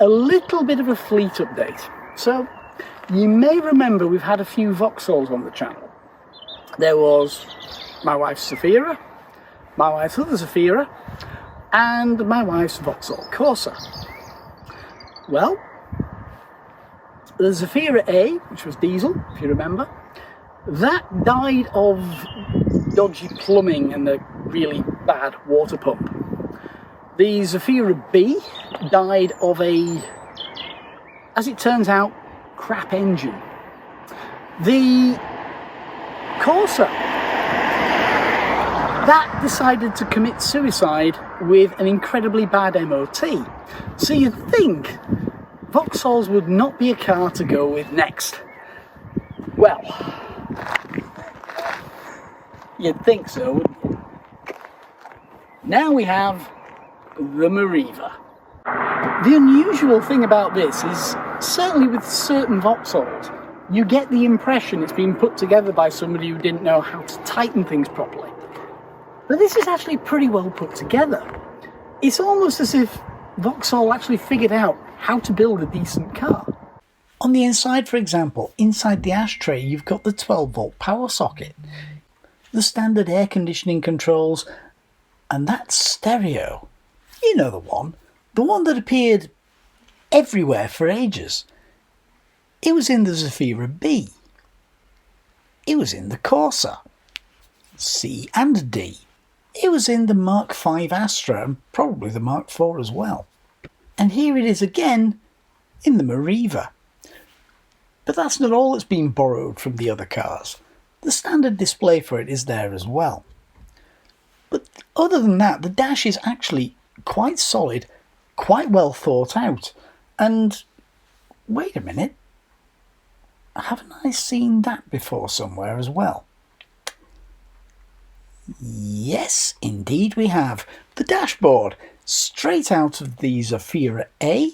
A little bit of a fleet update. So, you may remember we've had a few Vauxhalls on the channel. There was my wife's Zafira, my wife's other Zafira, and my wife's Vauxhall Corsa. Well, the Zafira A, which was diesel, if you remember, that died of dodgy plumbing and a really bad water pump. The Zafira B died of a, as it turns out, crap engine. The Corsa, that decided to commit suicide with an incredibly bad MOT. So you'd think Vauxhalls would not be a car to go with next. Well, you'd think so, wouldn't you? Now we have the Meriva. The unusual thing about this is, certainly with certain Vauxhalls, you get the impression it's been put together by somebody who didn't know how to tighten things properly. But this is actually pretty well put together. It's almost as if Vauxhall actually figured out how to build a decent car. On the inside, for example, inside the ashtray, you've got the 12-volt power socket, the standard air conditioning controls, and that stereo. You know the one that appeared everywhere for ages. It was in the Zafira B. It was in the Corsa, C and D. It was in the Mark V Astra and probably the Mark IV as well. And here it is again in the Meriva. But that's not all that's been borrowed from the other cars. The standard display for it is there as well. But other than that, the dash is actually quite solid, quite well thought out. And wait a minute, haven't I seen that before somewhere as well? Yes, indeed we have. The dashboard, straight out of the Zafira A,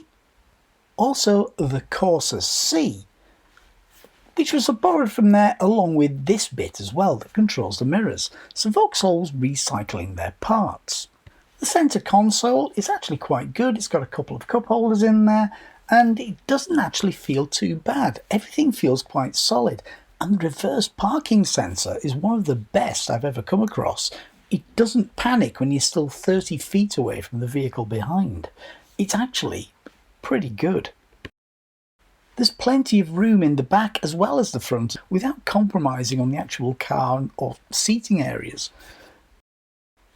also the Corsa C, which was borrowed from there along with this bit as well that controls the mirrors. So Vauxhall's recycling their parts. The centre console is actually quite good. It's got a couple of cup holders in there and it doesn't actually feel too bad. Everything feels quite solid. And the reverse parking sensor is one of the best I've ever come across. It doesn't panic when you're still 30 feet away from the vehicle behind. It's actually pretty good. There's plenty of room in the back as well as the front without compromising on the actual car or seating areas.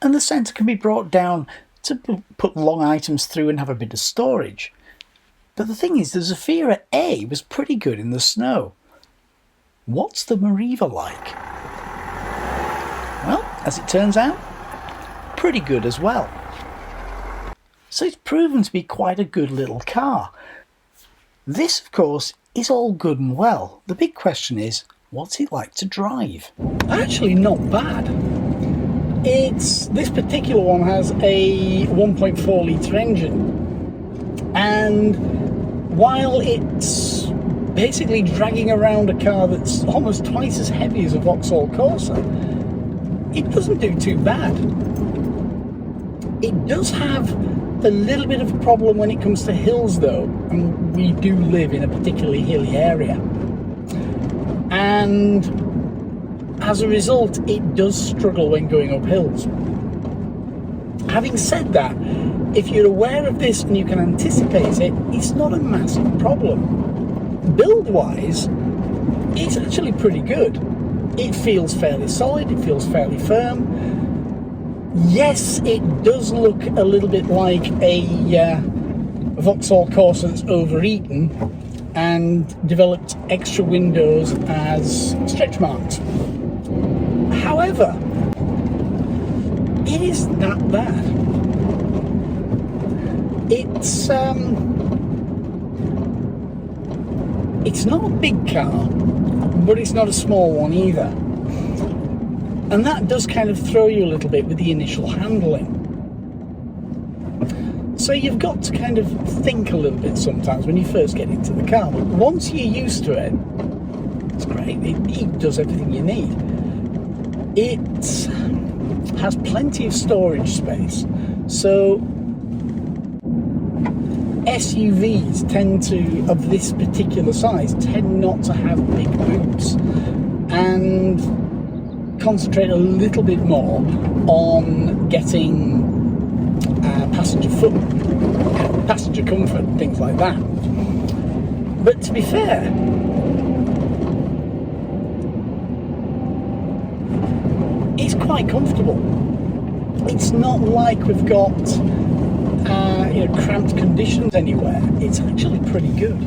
And the centre can be brought down to put long items through and have a bit of storage. But the thing is, the Zafira A was pretty good in the snow. What's the Meriva like? Well, as it turns out, pretty good as well. So it's proven to be quite a good little car. This, of course, is all good and well. The big question is, what's it like to drive? Actually, not bad. This particular one has a 1.4 litre engine, and while it's basically dragging around a car that's almost twice as heavy as a Vauxhall Corsa, it doesn't do too bad. It does have a little bit of a problem when it comes to hills though, and we do live in a particularly hilly area, and as a result it does struggle when going up hills. Having said that, if you're aware of this and you can anticipate it, it's not a massive problem. Build wise, it's actually pretty good. It feels fairly solid, it feels fairly firm. Yes, it does look a little bit like a Vauxhall Corsa that's overeaten and developed extra windows as stretch marks. However, it isn't that bad. It's not a big car, but it's not a small one either. And that does kind of throw you a little bit with the initial handling. So you've got to kind of think a little bit sometimes when you first get into the car. But once you're used to it, it's great. It does everything you need. It has plenty of storage space, so SUVs of this particular size tend not to have big boots and concentrate a little bit more on getting passenger comfort, things like that. But to be fair, it's quite comfortable. It's not like we've got cramped conditions anywhere. It's actually pretty good.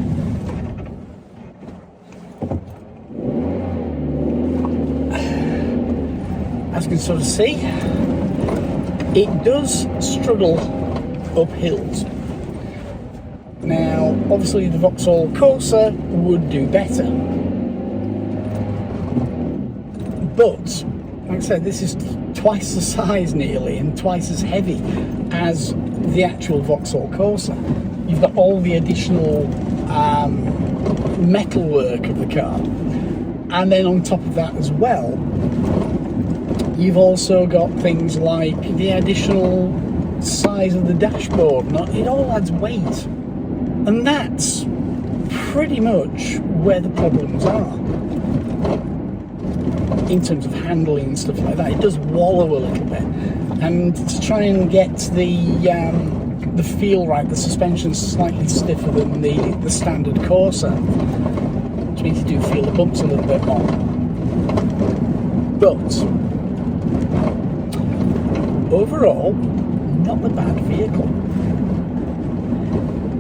As you can sort of see, it does struggle up hills. Now, obviously the Vauxhall Corsa would do better. But, like I said, this is twice the size nearly and twice as heavy as the actual Vauxhall Corsa. You've got all the additional metalwork of the car. And then on top of that as well, you've also got things like the additional size of the dashboard. It all adds weight. And that's pretty much where the problems are. In terms of handling and stuff like that, it does wallow a little bit. And to try and get the feel right, the suspension's slightly stiffer than the standard Corsa, which means you do feel the bumps a little bit more. But overall, not a bad vehicle.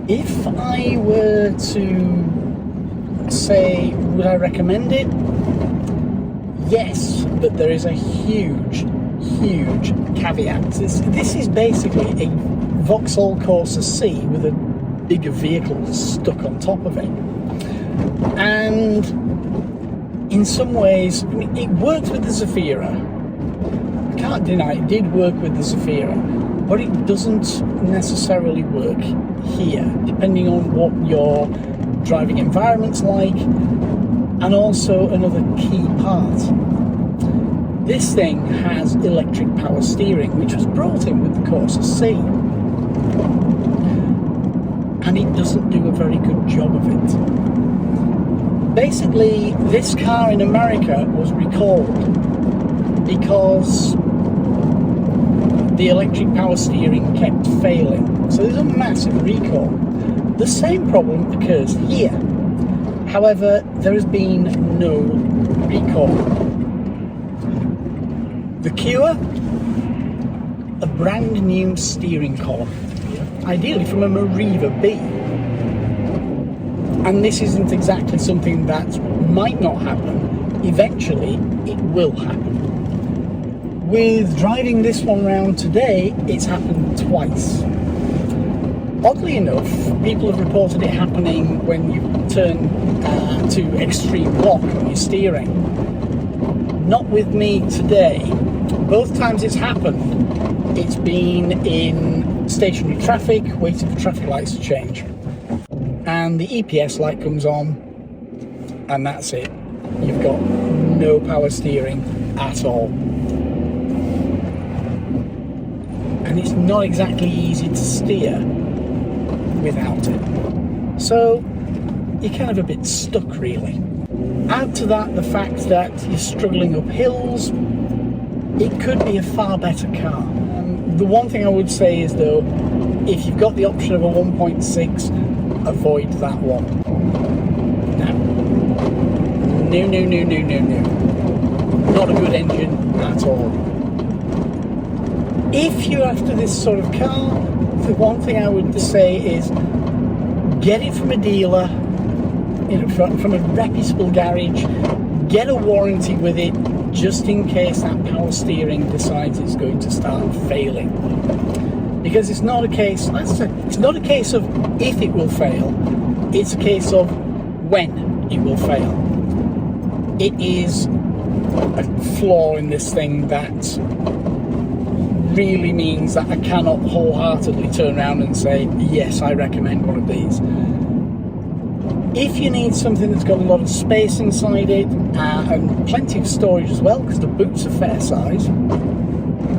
If I were to say, would I recommend it? Yes, but there is a huge caveat. This is basically a Vauxhall Corsa C with a bigger vehicle stuck on top of it. And in some ways, I mean, it worked with the Zafira. I can't deny it did work with the Zafira, but it doesn't necessarily work here, depending on what your driving environment's like, and also another key part. This thing has electric power steering, which was brought in with the Corsa C, and it doesn't do a very good job of it. Basically, this car in America was recalled because the electric power steering kept failing. So there's a massive recall. The same problem occurs here. However, there has been no recall. The cure? A brand new steering column, ideally from a Meriva B. And this isn't exactly something that might not happen. Eventually, it will happen. With driving this one round today, it's happened twice. Oddly enough, people have reported it happening when you turn to extreme lock on your steering. Not with me today. Both times it's happened, it's been in stationary traffic, waiting for traffic lights to change. And the EPS light comes on, and that's it. You've got no power steering at all. And it's not exactly easy to steer without it. So you're kind of a bit stuck, really. Add to that the fact that you're struggling up hills, it could be a far better car. The one thing I would say is, though, if you've got the option of a 1.6, avoid that one. No. Not a good engine at all. If you're after this sort of car, the one thing I would say is get it from a dealer, from a reputable garage, get a warranty with it, just in case that power steering decides it's going to start failing. Because it's not a case, it's not a case of if it will fail, it's a case of when it will fail. It is a flaw in this thing that really means that I cannot wholeheartedly turn around and say, yes, I recommend one of these. If you need something that's got a lot of space inside it and plenty of storage as well, because the boot's a fair size,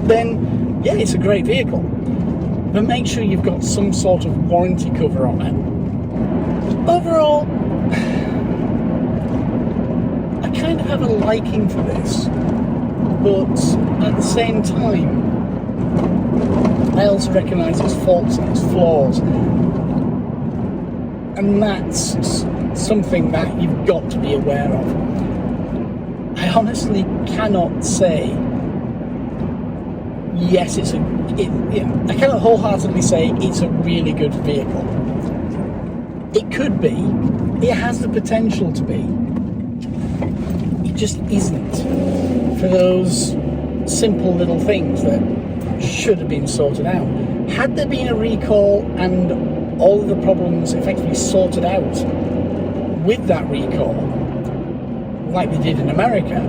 then yeah, it's a great vehicle. But make sure you've got some sort of warranty cover on it. Overall, I kind of have a liking for this, but at the same time, I also recognise its faults and its flaws. And that's something that you've got to be aware of. I honestly cannot say, yes, I cannot wholeheartedly say it's a really good vehicle. It could be. It has the potential to be. It just isn't. For those simple little things that should have been sorted out. Had there been a recall and all of the problems effectively sorted out with that recall, like they did in America,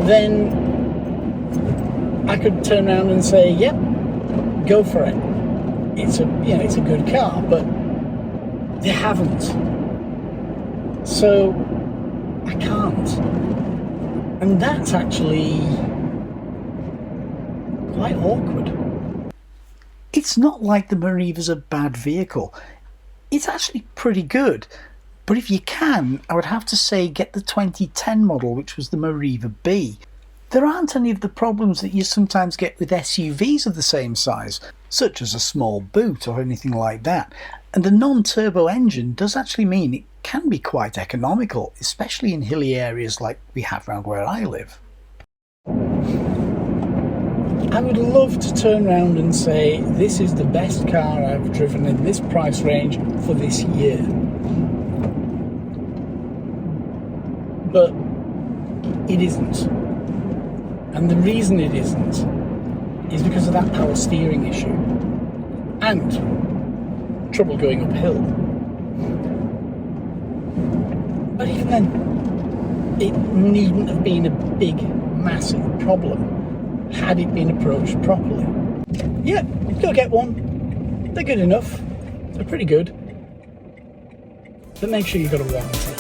then I could turn around and say, yep, go for it. It's a good car, but they haven't. So I can't. And that's actually quite awkward. It's not like the Meriva's a bad vehicle. It's actually pretty good. But if you can, I would have to say get the 2010 model, which was the Meriva B. There aren't any of the problems that you sometimes get with SUVs of the same size, such as a small boot or anything like that. And the non-turbo engine does actually mean it can be quite economical, especially in hilly areas like we have around where I live. I would love to turn around and say this is the best car I've driven in this price range for this year. But it isn't. And the reason it isn't is because of that power steering issue and trouble going uphill. But even then, it needn't have been a big, massive problem had it been approached properly. Yeah, go get one. They're good enough. They're pretty good. But make sure you've got a warranty.